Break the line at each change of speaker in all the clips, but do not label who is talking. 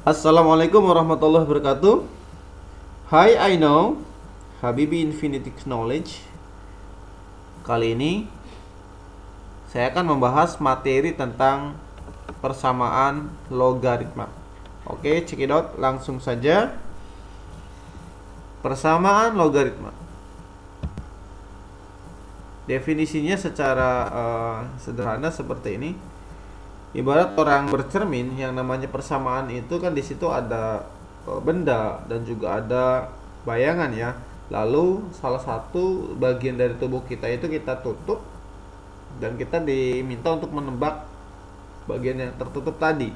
Assalamualaikum warahmatullahi wabarakatuh. Hi, I know Habibi Infinity Knowledge. Kali ini saya akan membahas materi tentang persamaan logaritma. Oke, cekidot, langsung saja. Persamaan logaritma. Definisinya secara sederhana seperti ini. Ibarat orang bercermin, yang namanya persamaan itu kan di situ ada benda dan juga ada bayangan ya. Lalu salah satu bagian dari tubuh kita itu kita tutup dan kita diminta untuk menebak bagian yang tertutup tadi.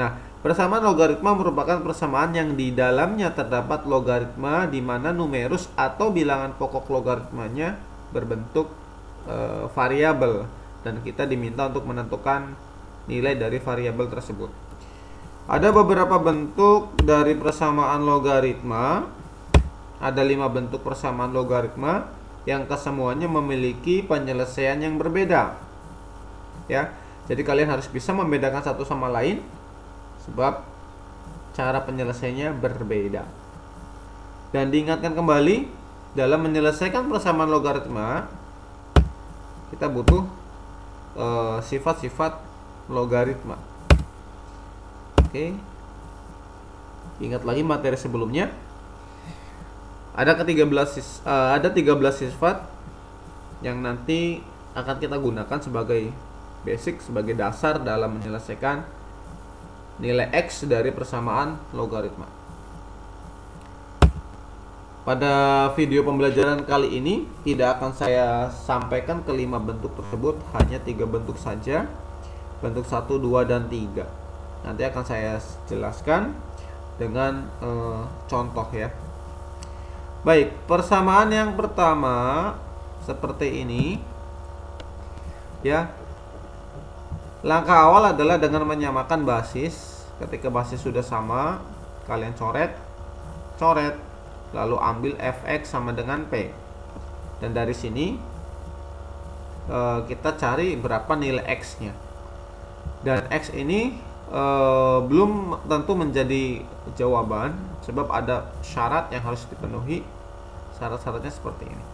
Nah, persamaan logaritma merupakan persamaan yang di dalamnya terdapat logaritma di mana numerus atau bilangan pokok logaritmanya berbentuk variabel. Dan kita diminta untuk menentukan nilai dari variabel tersebut. Ada beberapa bentuk dari persamaan logaritma. Ada 5 bentuk persamaan logaritma yang kesemuanya memiliki penyelesaian yang berbeda. Ya, jadi kalian harus bisa membedakan satu sama lain sebab cara penyelesaiannya berbeda. Dan diingatkan kembali, dalam menyelesaikan persamaan logaritma kita butuh sifat-sifat logaritma. Oke. Ingat lagi materi sebelumnya. Ada 13 sifat yang nanti akan kita gunakan sebagai basic, sebagai dasar dalam menyelesaikan nilai X dari persamaan logaritma. Pada video pembelajaran kali ini tidak akan saya sampaikan kelima bentuk tersebut, hanya 3 bentuk saja. Bentuk 1, 2, dan 3. Nanti akan saya jelaskan dengan contoh ya. Baik, persamaan yang pertama seperti ini. Ya. Langkah awal adalah dengan menyamakan basis. Ketika basis sudah sama, kalian coret. Lalu ambil fx sama dengan p. Dan dari sini kita cari berapa nilai x-nya. Dan x ini belum tentu menjadi jawaban, sebab ada syarat yang harus dipenuhi. Syarat-syaratnya seperti ini.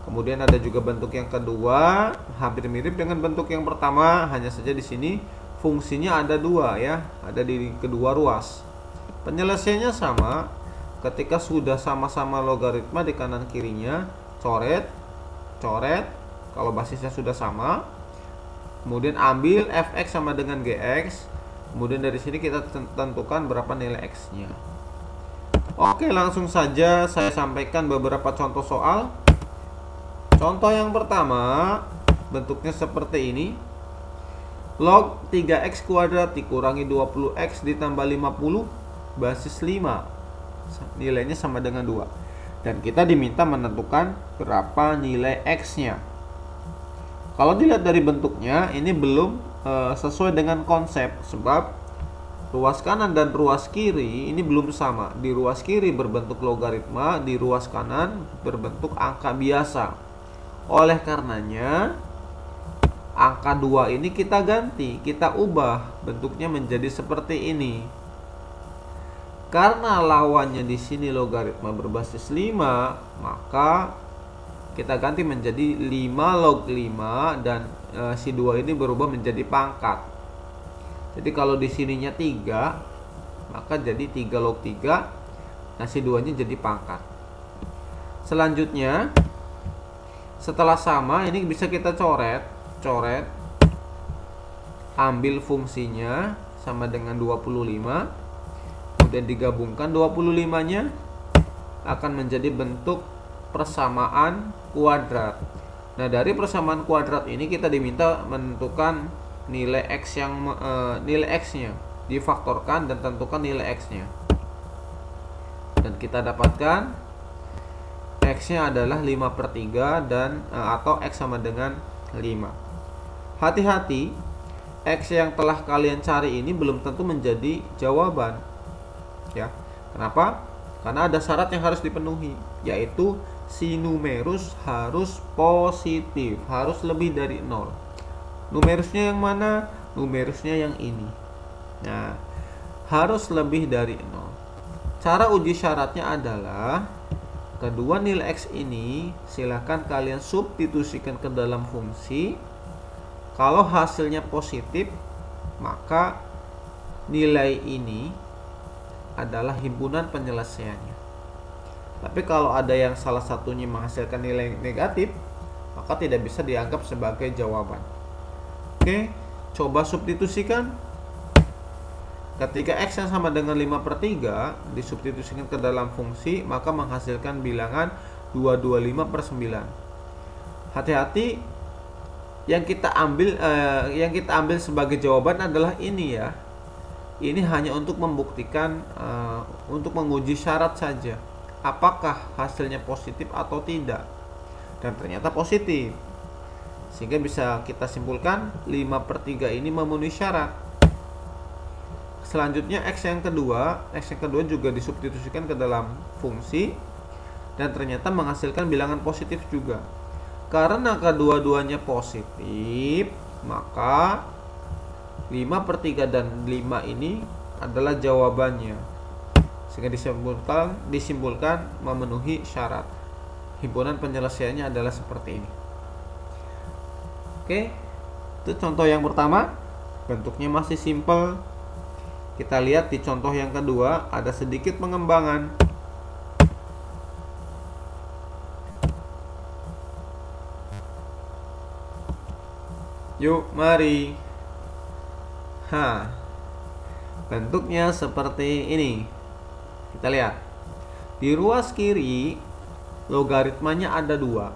Kemudian ada juga bentuk yang kedua, hampir mirip dengan bentuk yang pertama, hanya saja di sini fungsinya ada 2 ya, ada di kedua ruas. Penyelesaiannya sama. Ketika sudah sama-sama logaritma di kanan kirinya, coret. Kalau basisnya sudah sama, kemudian ambil fx sama dengan gx. Kemudian dari sini kita tentukan berapa nilai x-nya. Oke, langsung saja saya sampaikan beberapa contoh soal. Contoh yang pertama, bentuknya seperti ini. Log 3x kuadrat dikurangi 20x ditambah 50 basis 5. Nilainya sama dengan 2. Dan kita diminta menentukan berapa nilai x-nya. Kalau dilihat dari bentuknya, ini belum sesuai dengan konsep, sebab ruas kanan dan ruas kiri ini belum sama. Di ruas kiri berbentuk logaritma, di ruas kanan berbentuk angka biasa. Oleh karenanya, angka 2 ini kita ganti, kita ubah bentuknya menjadi seperti ini. Karena lawannya di sini logaritma berbasis 5, maka kita ganti menjadi 5 log 5 dan si 2 ini berubah menjadi pangkat. Jadi kalau di sininya 3, maka jadi 3 log 3. Nah, si 2-nya jadi pangkat. Selanjutnya, setelah sama ini bisa kita coret. Ambil fungsinya sama dengan 25. Kemudian digabungkan 25-nya akan menjadi bentuk persamaan kuadrat. Nah, dari persamaan kuadrat ini kita diminta menentukan nilai x nilai x-nya, difaktorkan dan tentukan nilai x-nya. Dan kita dapatkan x-nya adalah 5/3 dan atau x sama dengan 5. Hati-hati, x yang telah kalian cari ini belum tentu menjadi jawaban. Ya, kenapa? Karena ada syarat yang harus dipenuhi, yaitu si numerus harus positif, harus lebih dari 0. Numerusnya yang mana? Numerusnya yang ini. Nah, harus lebih dari 0. Cara uji syaratnya adalah kedua nilai X ini silahkan kalian substitusikan ke dalam fungsi. Kalau hasilnya positif, maka nilai ini adalah himpunan penyelesaiannya. Tapi kalau ada yang salah satunya menghasilkan nilai negatif, maka tidak bisa dianggap sebagai jawaban. Oke, coba substitusikan. Ketika X yang sama dengan 5/3 disubstitusikan ke dalam fungsi, maka menghasilkan bilangan 225/9. Hati-hati, yang kita ambil sebagai jawaban adalah ini ya. Ini hanya untuk membuktikan, untuk menguji syarat saja. Apakah hasilnya positif atau tidak? Dan ternyata positif. Sehingga bisa kita simpulkan 5/3 ini memenuhi syarat. Selanjutnya X yang kedua juga disubstitusikan ke dalam fungsi dan ternyata menghasilkan bilangan positif juga. Karena kedua-duanya positif, maka 5/3 dan 5 ini adalah jawabannya. Sehingga disimpulkan memenuhi syarat. Himpunan penyelesaiannya adalah seperti ini. Oke, itu contoh yang pertama. Bentuknya masih simple. Kita lihat di contoh yang kedua, ada sedikit pengembangan. Yuk, mari. Bentuknya seperti ini. Kita lihat. Di ruas kiri, logaritmanya ada 2.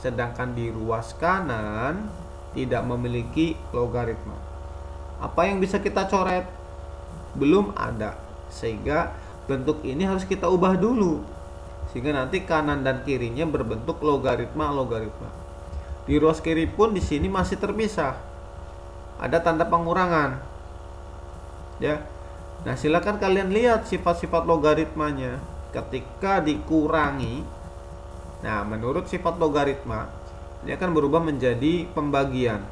Sedangkan di ruas kanan, tidak memiliki logaritma. Apa yang bisa kita coret? Belum ada, sehingga bentuk ini harus kita ubah dulu sehingga nanti kanan dan kirinya berbentuk logaritma. Di ruas kiri pun di sini masih terpisah, ada tanda pengurangan ya. Nah, silakan kalian lihat sifat-sifat logaritmanya ketika dikurangi. Nah, menurut sifat logaritma ini akan berubah menjadi pembagian.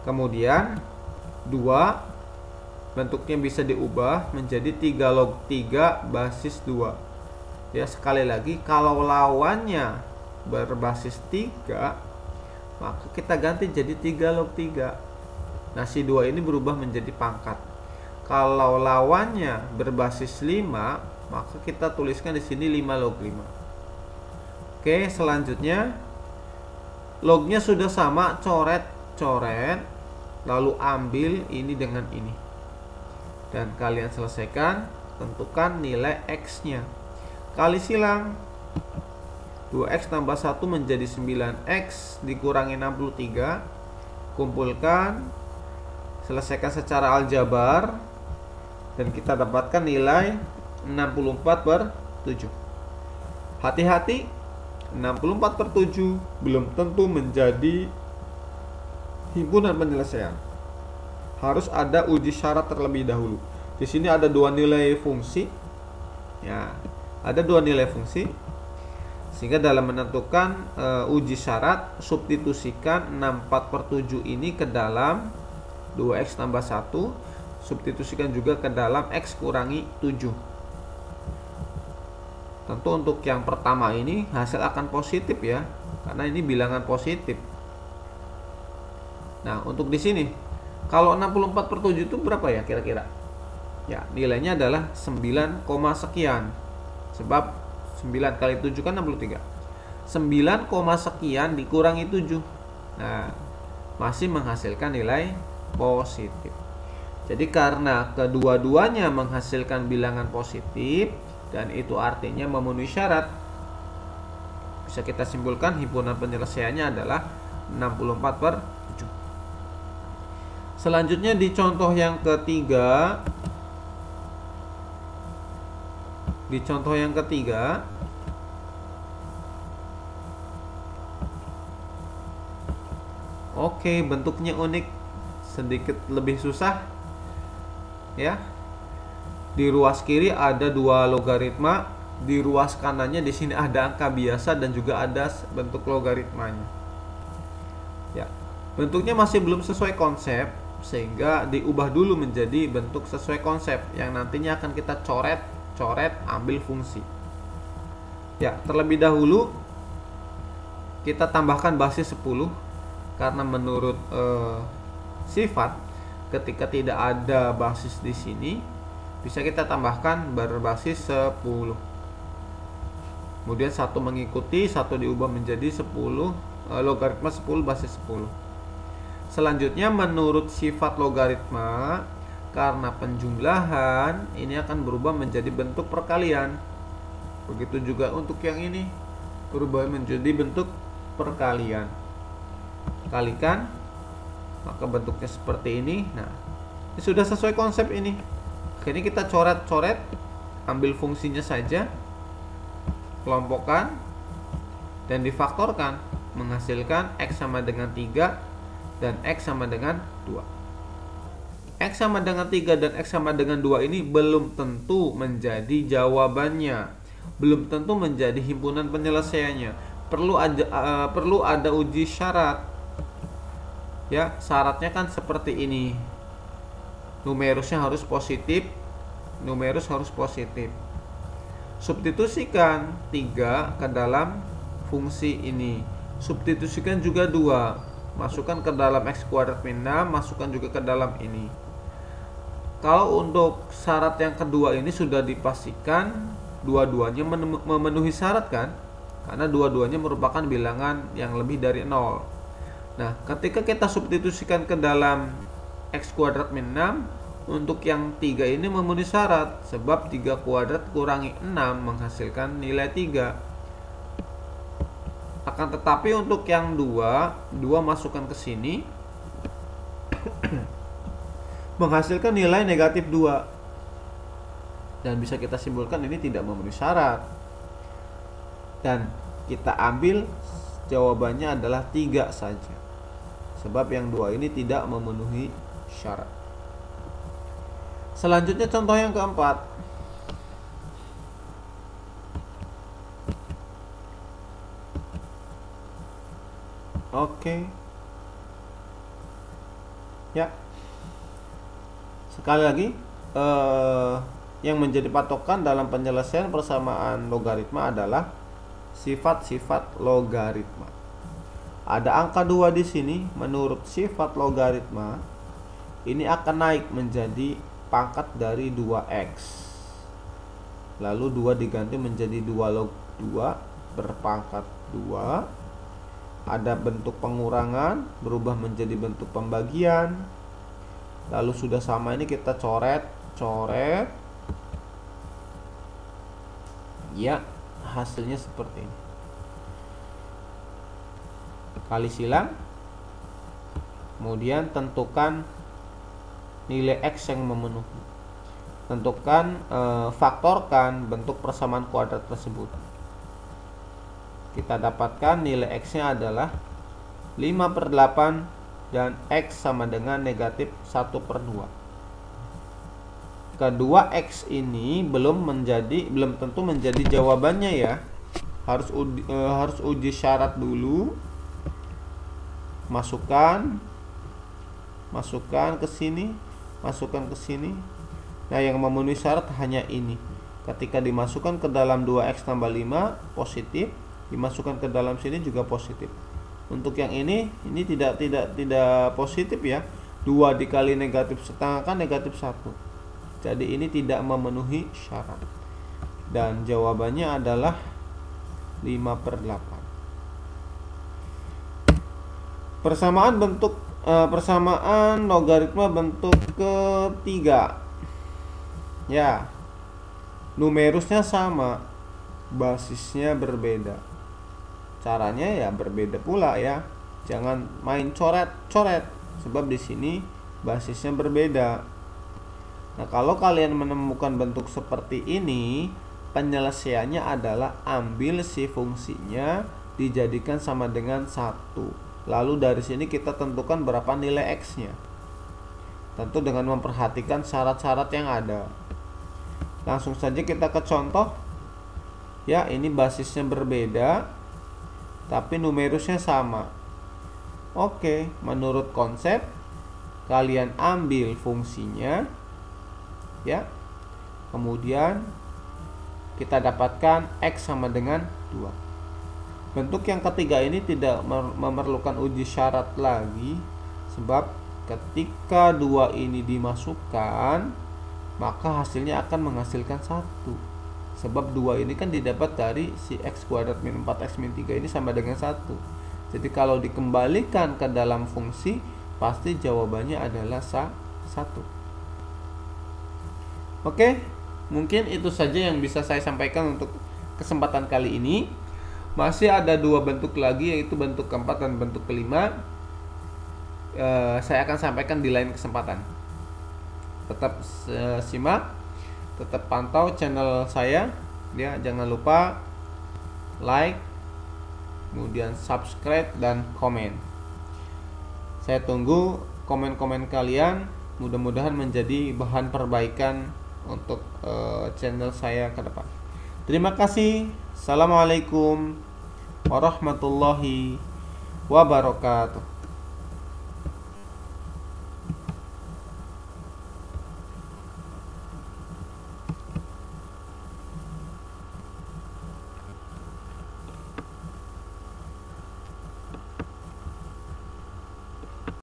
Kemudian 2 bentuknya bisa diubah menjadi 3 log 3 basis 2. Ya, sekali lagi, kalau lawannya berbasis 3, maka kita ganti jadi 3 log 3. Nah, si 2 ini berubah menjadi pangkat. Kalau lawannya berbasis 5, maka kita tuliskan di sini 5 log 5. Oke, selanjutnya lognya sudah sama, coret, lalu ambil ini dengan ini. Dan kalian selesaikan, tentukan nilai X-nya. Kali silang. 2X tambah 1 menjadi 9X dikurangi 63. Kumpulkan. Selesaikan secara aljabar. Dan kita dapatkan nilai 64/7. Hati-hati, 64/7 belum tentu menjadi himpunan penyelesaian. Harus ada uji syarat terlebih dahulu. Di sini ada 2 nilai fungsi. Ya, ada 2 nilai fungsi. Sehingga dalam menentukan uji syarat, substitusikan 64/7 ini ke dalam 2X tambah 1. Substitusikan juga ke dalam X kurangi 7. Tentu untuk yang pertama ini hasil akan positif ya, karena ini bilangan positif. Nah, untuk di sini kalau 64/7 itu berapa ya kira-kira? Ya, nilainya adalah 9, sekian. Sebab 9 kali 7 kan 63. 9, sekian dikurangi 7. Nah, masih menghasilkan nilai positif. Jadi karena kedua-duanya menghasilkan bilangan positif dan itu artinya memenuhi syarat, bisa kita simpulkan himpunan penyelesaiannya adalah 64/7. Selanjutnya di contoh yang ketiga. Oke, bentuknya unik, sedikit lebih susah. Ya. Di ruas kiri ada 2 logaritma, di ruas kanannya di sini ada angka biasa dan juga ada bentuk logaritmanya. Ya. Bentuknya masih belum sesuai konsep. sehingga diubah dulu menjadi bentuk sesuai konsep yang nantinya akan kita coret ambil fungsi. Ya, terlebih dahulu kita tambahkan basis 10 karena menurut sifat ketika tidak ada basis di sini bisa kita tambahkan berbasis 10. Kemudian satu mengikuti, satu diubah menjadi 10, logaritma 10 basis 10. Selanjutnya menurut sifat logaritma, karena penjumlahan ini akan berubah menjadi bentuk perkalian. Begitu juga untuk yang ini, berubah menjadi bentuk perkalian. Kalikan, maka bentuknya seperti ini. Nah, ini sudah sesuai konsep ini. Ini kita coret-coret, ambil fungsinya saja, kelompokkan, dan difaktorkan, menghasilkan X sama dengan 3 dan X sama dengan 2. X sama dengan 3 dan X sama dengan 2 ini belum tentu menjadi jawabannya, belum tentu menjadi himpunan penyelesaiannya. Perlu ada uji syarat. Ya, syaratnya kan seperti ini. Numerusnya harus positif, numerus harus positif. Substitusikan 3 ke dalam fungsi ini. Substitusikan juga 2. Masukkan ke dalam X kuadrat min 6, masukkan juga ke dalam ini. Kalau untuk syarat yang kedua ini sudah dipastikan dua-duanya memenuhi syarat kan? Karena dua-duanya merupakan bilangan yang lebih dari 0. Nah, ketika kita substitusikan ke dalam X kuadrat min 6, untuk yang 3 ini memenuhi syarat, sebab 3 kuadrat kurangi 6 menghasilkan nilai 3. Akan tetapi untuk yang 2 masukkan ke sini menghasilkan nilai negatif 2. Dan bisa kita simpulkan ini tidak memenuhi syarat. Dan kita ambil jawabannya adalah 3 saja. Sebab yang 2 ini tidak memenuhi syarat. Selanjutnya contoh yang keempat. Oke. Ya. Sekali lagi, yang menjadi patokan dalam penyelesaian persamaan logaritma adalah sifat-sifat logaritma. Ada angka 2 di sini, menurut sifat logaritma ini akan naik menjadi pangkat dari 2x. Lalu 2 diganti menjadi 2 log 2 berpangkat 2. Ada bentuk pengurangan berubah menjadi bentuk pembagian. Lalu sudah sama ini kita coret. Ya, hasilnya seperti ini. Kali silang. Kemudian tentukan nilai X yang memenuhi. Tentukan, faktorkan bentuk persamaan kuadrat tersebut. Kita dapatkan nilai X-nya adalah 5/8 dan X sama dengan negatif 1/2. Kedua X ini belum tentu menjadi jawabannya ya. Harus uji syarat dulu. Masukkan ke sini, masukkan ke sini. Nah, yang memenuhi syarat hanya ini. Ketika dimasukkan ke dalam 2x tambah 5 positif, dimasukkan ke dalam sini juga positif. Untuk yang ini tidak positif ya. 2 dikali negatif setengah kan negatif 1. Jadi ini tidak memenuhi syarat. Dan jawabannya adalah 5/8. Persamaan logaritma bentuk ketiga. Ya. Numerusnya sama, basisnya berbeda. Caranya ya berbeda pula ya. Jangan main coret-coret sebab di sini basisnya berbeda. Nah, kalau kalian menemukan bentuk seperti ini, penyelesaiannya adalah ambil si fungsinya dijadikan sama dengan 1. Lalu dari sini kita tentukan berapa nilai X-nya. Tentu dengan memperhatikan syarat-syarat yang ada. Langsung saja kita ke contoh. Ya, ini basisnya berbeda, tapi numerusnya sama. Oke, menurut konsep kalian ambil fungsinya ya, kemudian kita dapatkan X sama dengan 2. Bentuk yang ketiga ini tidak memerlukan uji syarat lagi, sebab ketika 2 ini dimasukkan maka hasilnya akan menghasilkan 1. Sebab 2 ini kan didapat dari si X kuadrat min 4X min 3 ini sama dengan 1. Jadi kalau dikembalikan ke dalam fungsi, pasti jawabannya adalah 1. Oke, mungkin itu saja yang bisa saya sampaikan untuk kesempatan kali ini. Masih ada 2 bentuk lagi, yaitu bentuk keempat dan bentuk kelima. Saya akan sampaikan di lain kesempatan. Tetap simak, tetap pantau channel saya ya. Jangan lupa like, kemudian subscribe dan komen. Saya tunggu komen-komen kalian, mudah-mudahan menjadi bahan perbaikan untuk channel saya ke depan. Terima kasih. Assalamualaikum warahmatullahi wabarakatuh.